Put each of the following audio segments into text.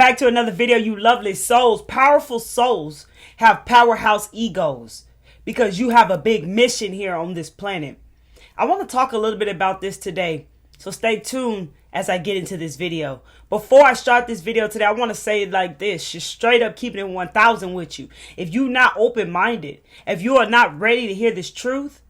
back to another video, you lovely souls. Powerful souls have powerhouse egos because you have a big mission here on this planet. I want to talk a little bit about this today, so stay tuned as I get into this video. Before I start this video today, I want to say it like this, just straight up keeping it 1000 with you. If you're not open-minded, if you are not ready to hear this truth,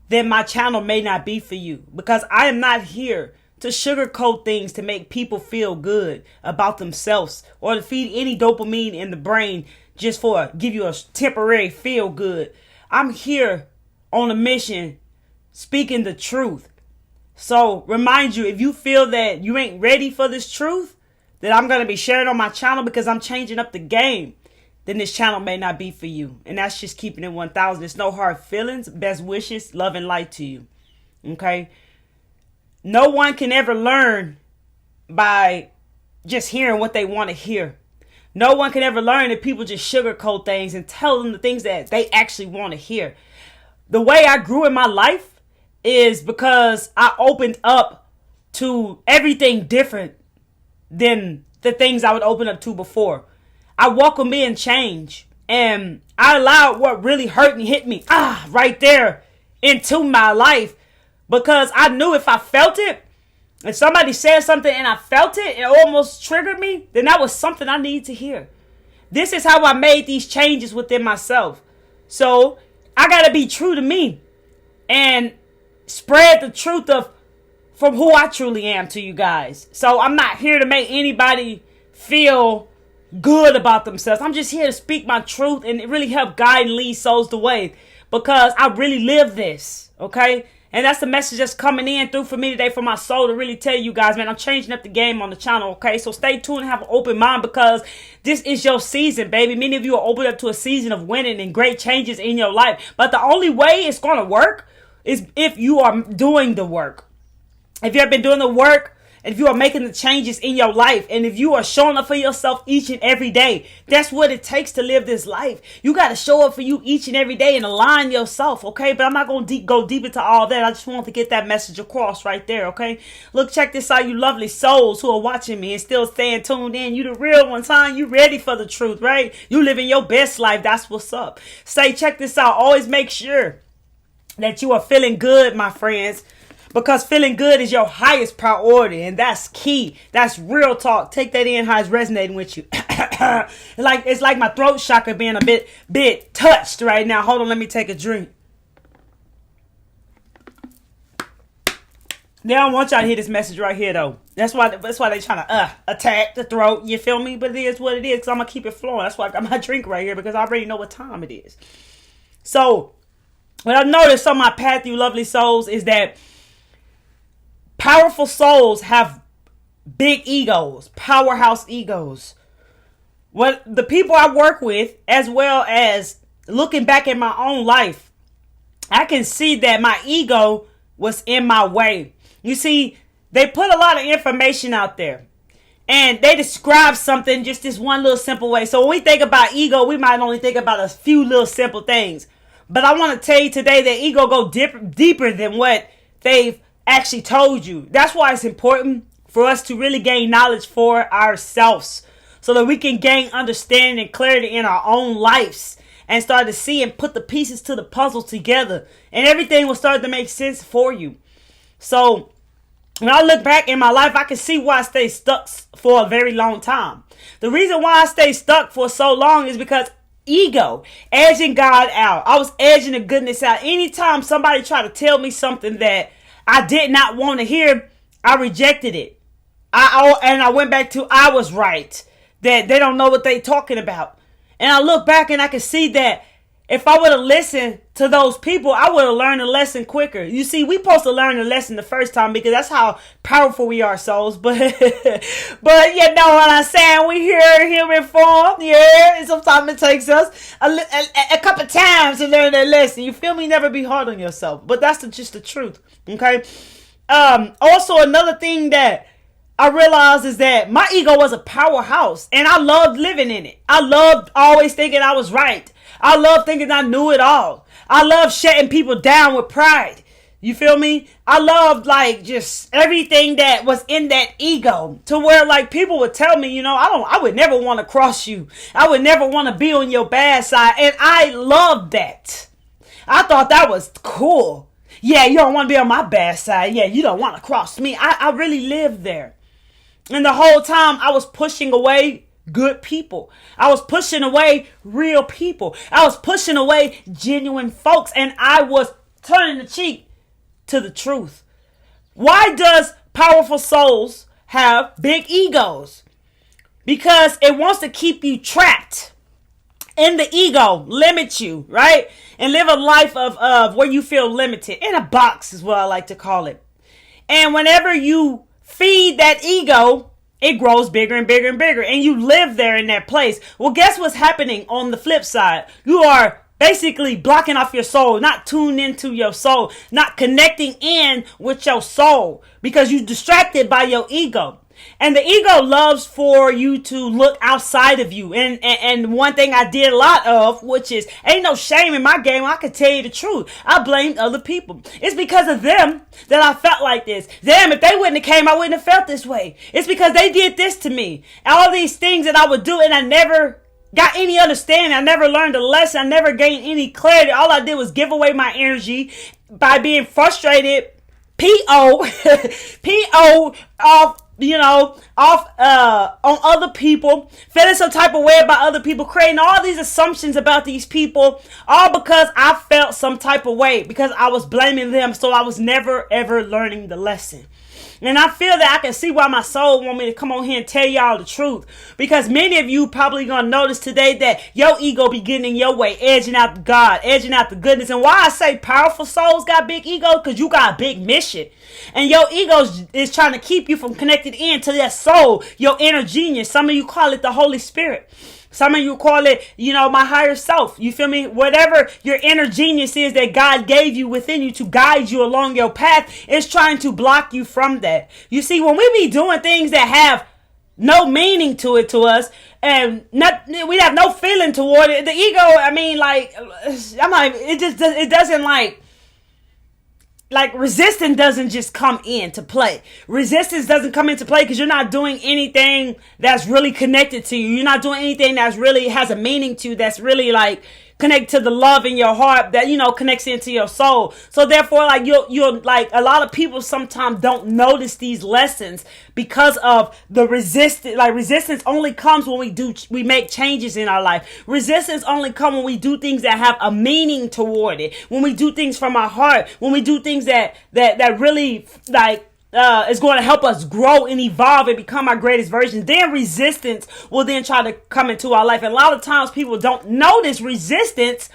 then my channel may not be for you, because I am not here to sugarcoat things to make people feel good about themselves or to feed any dopamine in the brain just for give you a temporary feel good. I'm here on a mission speaking the truth. So remind you, if you feel that you ain't ready for this truth that I'm going to be sharing on my channel because I'm changing up the game, then this channel may not be for you. And that's just keeping it 1000. There's no hard feelings. Best wishes, love and light to you. Okay? No one can ever learn by just hearing what they want to hear. No one can ever learn if people just sugarcoat things and tell them the things that they actually want to hear. The way I grew in my life is because I opened up to everything different than the things I would open up to before. I welcome in change, and I allowed what really hurt and hit me right there into my life. Because I knew if I felt it, if somebody said something and I felt it, it almost triggered me, then that was something I needed to hear. This is how I made these changes within myself. So I got to be true to me and spread the truth from who I truly am to you guys. So I'm not here to make anybody feel good about themselves. I'm just here to speak my truth and really help guide and lead souls the way, because I really live this, okay? And that's the message that's coming in through for me today, for my soul, to really tell you guys, man, I'm changing up the game on the channel, okay? So stay tuned and have an open mind, because this is your season, baby. Many of you are open up to a season of winning and great changes in your life. But the only way it's going to work is if you are doing the work. If you have been doing the work, and if you are making the changes in your life, and if you are showing up for yourself each and every day, that's what it takes to live this life. You got to show up for you each and every day and align yourself, okay? But I'm not going to go deep into all that. I just want to get that message across right there, okay? Look, check this out, you lovely souls who are watching me and still staying tuned in. You the real ones, huh? You ready for the truth, right? You living your best life. That's what's up. Check this out. Always make sure that you are feeling good, my friends. Because feeling good is your highest priority, and that's key. That's real talk. Take that in how it's resonating with you. It's like my throat chakra being a bit touched right now. Hold on, let me take a drink. They don't want y'all to hear this message right here, though. That's why they trying to attack the throat. You feel me? But it is what it is, because I'm going to keep it flowing. That's why I got my drink right here, because I already know what time it is. So, what I've noticed on my path, you lovely souls, is that powerful souls have big egos, powerhouse egos. What the people I work with, as well as looking back at my own life, I can see that my ego was in my way. You see, they put a lot of information out there, and they describe something just this one little simple way. So when we think about ego, we might only think about a few little simple things. But I want to tell you today that ego go deeper than what they've actually told you. That's why it's important for us to really gain knowledge for ourselves, so that we can gain understanding and clarity in our own lives and start to see and put the pieces to the puzzle together, and everything will start to make sense for you. So when I look back in my life, I can see why I stayed stuck for a very long time. The reason why I stayed stuck for so long is because ego, edging God out. I was edging the goodness out. Anytime somebody tried to tell me something that I did not want to hear, I rejected it. I went back to I was right, that they don't know what they talking about. And I look back and I can see that if I would have listened to those people, I would have learned a lesson quicker. You see, we supposed to learn the lesson the first time, because that's how powerful we are, souls. But you know what I'm saying? We hear human form, yeah. And sometimes it takes us a couple times to learn that lesson. You feel me? Never be hard on yourself. But that's just the truth. Okay. Also, another thing that I realized is that my ego was a powerhouse, and I loved living in it. I loved always thinking I was right. I loved thinking I knew it all. I loved shutting people down with pride. You feel me? I loved like just everything that was in that ego, to where like people would tell me, I would never want to cross you. I would never want to be on your bad side. And I loved that. I thought that was cool. Yeah, you don't want to be on my bad side. Yeah, you don't want to cross me. I really lived there. And the whole time I was pushing away good people. I was pushing away real people. I was pushing away genuine folks. And I was turning the cheek to the truth. Why does powerful souls have big egos? Because it wants to keep you trapped in the ego, limit you, right? And live a life of where you feel limited. In a box is what I like to call it. And whenever you feed that ego, it grows bigger and bigger and bigger. And you live there in that place. Well, guess what's happening on the flip side? You are basically blocking off your soul, not tuned into your soul, not connecting in with your soul because you're distracted by your ego. And the ego loves for you to look outside of you. And one thing I did a lot of, which is ain't no shame in my game. I can tell you the truth. I blamed other people. It's because of them that I felt like this. Damn, if they wouldn't have came, I wouldn't have felt this way. It's because they did this to me. All these things that I would do, and I never got any understanding. I never learned a lesson. I never gained any clarity. All I did was give away my energy by being frustrated. P.O. off, on other people, feeling some type of way about other people, creating all these assumptions about these people, all because I felt some type of way, because I was blaming them. So I was never, ever learning the lesson. And I feel that I can see why my soul want me to come on here and tell y'all the truth. Because many of you probably going to notice today that your ego be getting in your way, edging out God, edging out the goodness. And why I say powerful souls got big ego? Because you got a big mission. And your ego is trying to keep you from connected in to that soul, your inner genius. Some of you call it the Holy Spirit. Some of you call it, my higher self. You feel me? Whatever your inner genius is that God gave you within you to guide you along your path is trying to block you from that. You see, when we be doing things that have no meaning to us and we have no feeling toward it, the ego, it doesn't like resistance doesn't just come into play. Resistance doesn't come into play because you're not doing anything that's really connected to you. You're not doing anything that's really has a meaning to you, that's really like connect to the love in your heart that, connects into your soul. So therefore, like you're like a lot of people sometimes don't notice these lessons because of the resistance. Like resistance only comes when we make changes in our life. Resistance only comes when we do things that have a meaning toward it. When we do things from our heart, when we do things that really is going to help us grow and evolve and become our greatest version. Then resistance will then try to come into our life. And a lot of times people don't notice resistance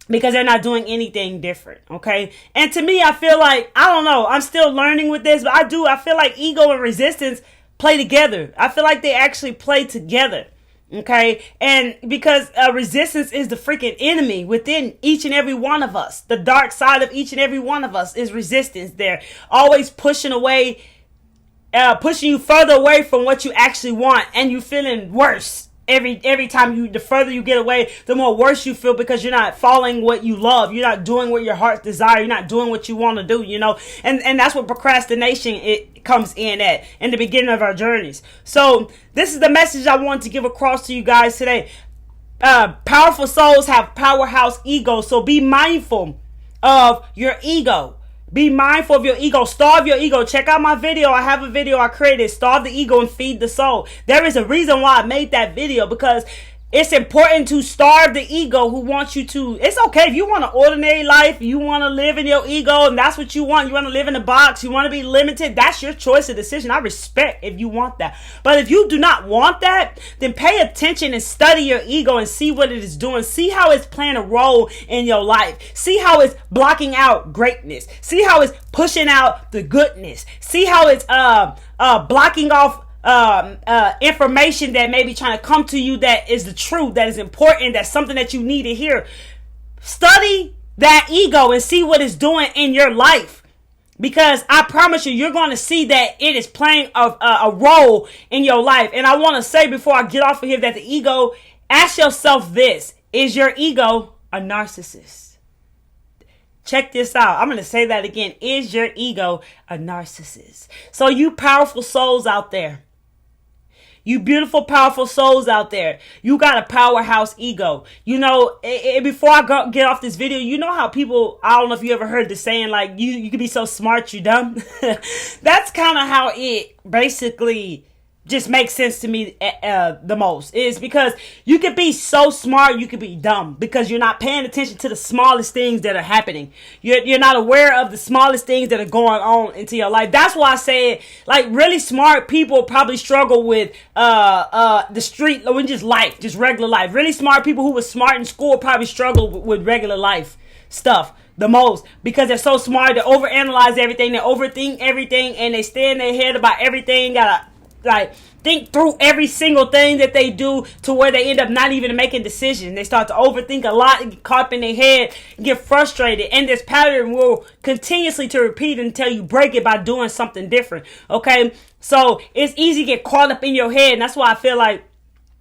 because they're not doing anything different. Okay. And to me, I feel like, I don't know, I'm still learning with this, but I feel like ego and resistance play together. I feel like they actually play together. Okay. And because resistance is the freaking enemy within each and every one of us. The dark side of each and every one of us is resistance. They're always pushing you further away from what you actually want. And you feeling worse every time the further you get away, the more worse you feel because you're not following what you love. You're not doing what your heart desires. You're not doing what you want to do, and that's what procrastination it comes in the beginning of our journeys. So this is the message I want to give across to you guys today. Powerful souls have powerhouse ego. So be mindful of your ego. Be mindful of your ego. Starve your ego. Check out my video. I have a video I created. Starve the ego and feed the soul. There is a reason why I made that video, because it's important to starve the ego who wants you to. It's okay if you want an ordinary life. You want to live in your ego and that's what you want. You want to live in a box. You want to be limited. That's your choice of decision. I respect if you want that. But if you do not want that, then pay attention and study your ego and see what it is doing. See how it's playing a role in your life. See how it's blocking out greatness. See how it's pushing out the goodness. See how it's blocking off information that may be trying to come to you that is the truth, that is important, that's something that you need to hear. Study that ego and see what it's doing in your life, because I promise you're going to see that it is playing a role in your life. And I want to say before I get off of here that the ego, ask yourself this: is your ego a narcissist? Check this out. I'm going to say that again. Is your ego a narcissist? So you powerful souls out there, you beautiful, powerful souls out there, you got a powerhouse ego. You know, before I get off this video, you know how people, I don't know if you ever heard the saying, like, you can be so smart, you dumb. That's kind of how it basically just makes sense to me the most, is because you could be so smart, you could be dumb because you're not paying attention to the smallest things that are happening. You're not aware of the smallest things that are going on into your life. That's why I say, like, really smart people probably struggle with the street, or just life, just regular life. Really smart people who were smart in school probably struggle with regular life stuff the most, because they're so smart. They overanalyze everything, they overthink everything, and they stay in their head about everything. Gotta think through every single thing that they do, to where they end up not even making decisions. They start to overthink a lot and get caught up in their head and get frustrated. And this pattern will continuously to repeat until you break it by doing something different. Okay, so it's easy to get caught up in your head, and that's why I feel like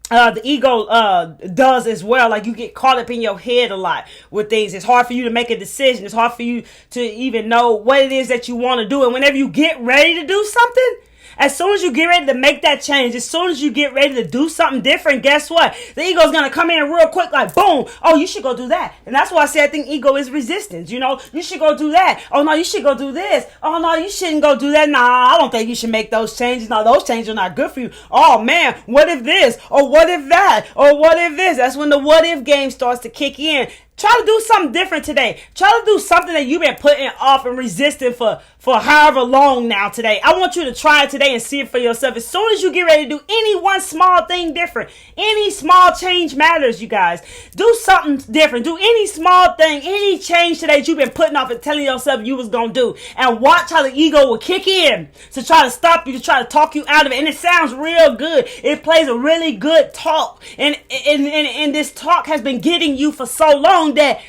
the ego does as well. Like, you get caught up in your head a lot with things. It's hard for you to make a decision. It's hard for you to even know what it is that you want to do. And whenever you get ready to do something, as soon as you get ready to make that change, as soon as you get ready to do something different, guess what? The ego is going to come in real quick, like, boom. Oh, you should go do that. And that's why I say I think ego is resistance. You know, you should go do that. Oh, no, you should go do this. Oh, no, you shouldn't go do that. Nah, I don't think you should make those changes. No, those changes are not good for you. Oh, man, what if this? Or what if that? Or what if this? That's when the what if game starts to kick in. Try to do something different today. Try to do something that you've been putting off and resisting for however long now today. I want you to try it today and see it for yourself. As soon as you get ready to do any one small thing different, any small change matters, you guys. Do something different. Do any small thing, any change today that you've been putting off and telling yourself you was going to do. And watch how the ego will kick in to try to stop you, to try to talk you out of it. And it sounds real good. It plays a really good talk. And this talk has been getting you for so long that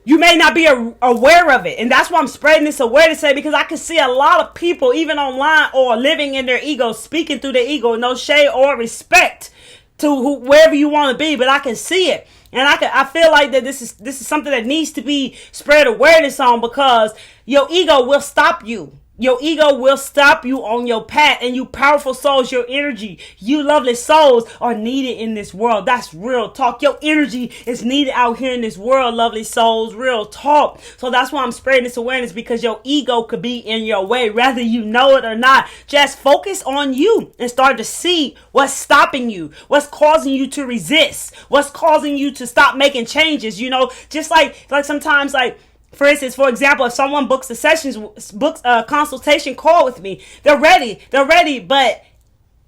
you may not be aware of it. And that's why I'm spreading this awareness today, because I can see a lot of people, even online or living in their ego, speaking through their ego, no shade or respect to wherever you want to be, but I can see it. And I feel like that this is something that needs to be spread awareness on, because your ego will stop you. Your ego will stop you on your path. And you powerful souls, your energy, you lovely souls are needed in this world. That's real talk. Your energy is needed out here in this world, lovely souls. Real talk. So that's why I'm spreading this awareness, because your ego could be in your way, whether you know it or not. Just focus on you and start to see what's stopping you, what's causing you to resist, what's causing you to stop making changes. You know, just like sometimes, like, for instance, for example, if someone books a consultation call with me, they're ready, but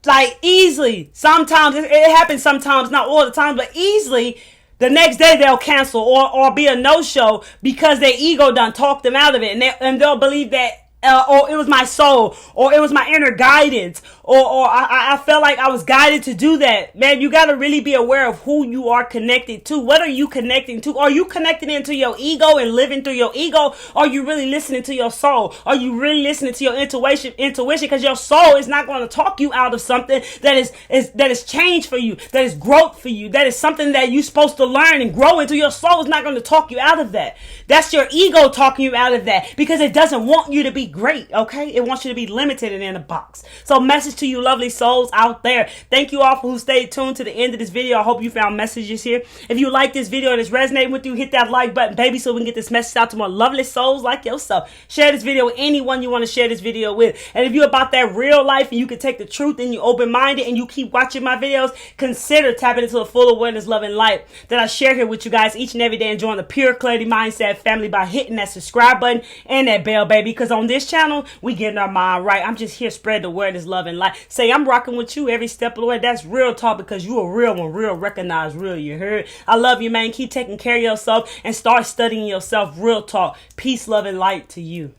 like easily, sometimes it happens, sometimes not all the time, but easily the next day they'll cancel or be a no-show because their ego done talked them out of it, and they'll believe that or it was my soul, or it was my inner guidance, or I felt like I was guided to do that. Man, you got to really be aware of who you are connected to. What are you connecting to? Are you connecting into your ego and living through your ego? Are you really listening to your soul? Are you really listening to your intuition? Because your soul is not going to talk you out of something that is change for you, that is growth for you, that is something that you're supposed to learn and grow into. Your soul is not going to talk you out of that. That's your ego talking you out of that, because it doesn't want you to be great, okay? It wants you to be limited and in a box. So message to you lovely souls out there. Thank you all for who stayed tuned to the end of this video. I hope you found messages here. If you like this video and it's resonating with you, hit that like button, baby, so we can get this message out to more lovely souls like yourself. Share this video with anyone you want to share this video with. And if you're about that real life and you can take the truth and you're open-minded and you keep watching my videos, consider tapping into the full awareness, love, and light that I share here with you guys each and every day, and join the Pure Clarity Mindset family by hitting that subscribe button and that bell, baby, because on this channel, we getting our mind right. I'm just here spread the awareness, love, and light. Say I'm rocking with you every step of the way. That's real talk, because you a real one, real recognized, real. You heard? I love you, man. Keep taking care of yourself and start studying yourself. Real talk. Peace, love, and light to you.